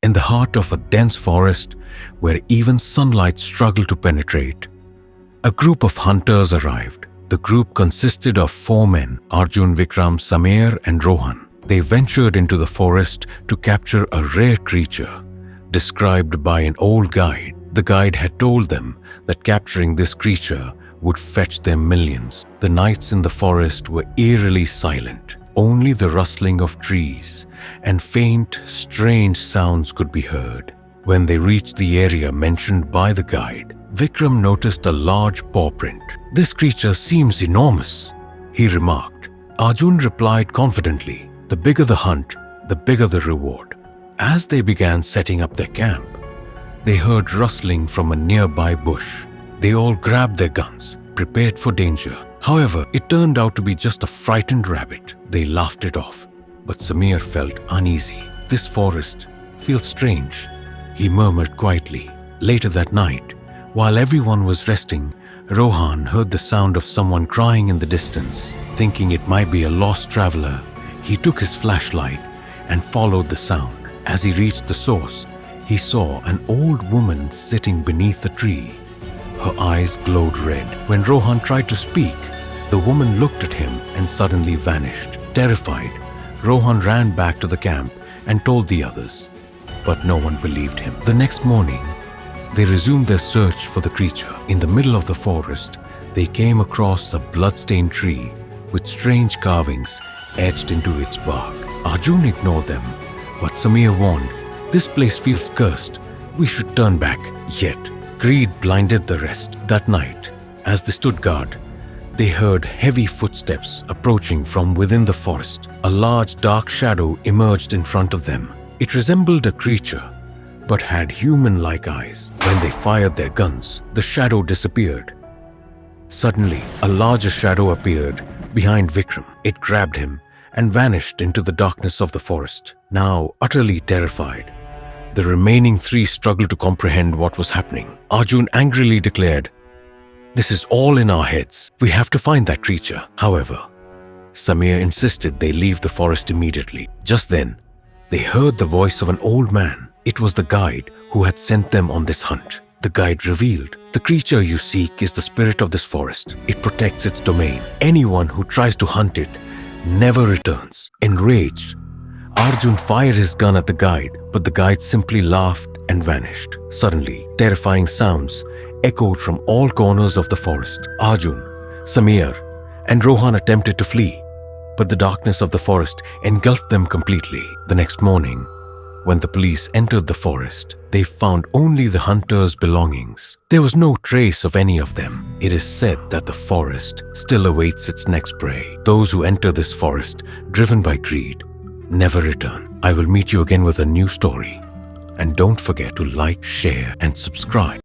in the heart of a dense forest where even sunlight struggled to penetrate. A group of hunters arrived. The group consisted of 4 men, Arjun, Vikram, Samir and Rohan. They ventured into the forest to capture a rare creature, described by an old guide. The guide had told them that capturing this creature would fetch them millions. The nights in the forest were eerily silent. Only the rustling of trees and faint, strange sounds could be heard. When they reached the area mentioned by the guide, Vikram noticed a large paw print. "This creature seems enormous," he remarked. Arjun replied confidently, "The bigger the hunt, the bigger the reward." As they began setting up their camp, they heard rustling from a nearby bush. They all grabbed their guns, prepared for danger. However, it turned out to be just a frightened rabbit. They laughed it off, but Samir felt uneasy. "This forest feels strange," he murmured quietly. Later that night, while everyone was resting, Rohan heard the sound of someone crying in the distance. Thinking it might be a lost traveler, he took his flashlight and followed the sound. As he reached the source, he saw an old woman sitting beneath a tree. Her eyes glowed red. When Rohan tried to speak, the woman looked at him and suddenly vanished. Terrified, Rohan ran back to the camp and told the others, but no one believed him. The next morning, they resumed their search for the creature. In the middle of the forest, they came across a blood-stained tree with strange carvings etched into its bark. Arjun ignored them, but Samir warned, "This place feels cursed. We should turn back." Yet, greed blinded the rest. That night, as they stood guard, they heard heavy footsteps approaching from within the forest. A large dark shadow emerged in front of them. It resembled a creature, but had human-like eyes. When they fired their guns, the shadow disappeared. Suddenly, a larger shadow appeared behind Vikram. It grabbed him and vanished into the darkness of the forest. Now utterly terrified, the remaining 3 struggled to comprehend what was happening. Arjun angrily declared, "This is all in our heads. We have to find that creature." However, Samir insisted they leave the forest immediately. Just then, they heard the voice of an old man. It was the guide who had sent them on this hunt. The guide revealed, "The creature you seek is the spirit of this forest. It protects its domain. Anyone who tries to hunt it never returns." Enraged, Arjun fired his gun at the guide, but the guide simply laughed and vanished. Suddenly, terrifying sounds echoed from all corners of the forest. Arjun, Samir, and Rohan attempted to flee, but the darkness of the forest engulfed them completely. The next morning, when the police entered the forest, they found only the hunters' belongings. There was no trace of any of them. It is said that the forest still awaits its next prey. Those who enter this forest, driven by greed, never return. I will meet you again with a new story. And don't forget to like, share, and subscribe.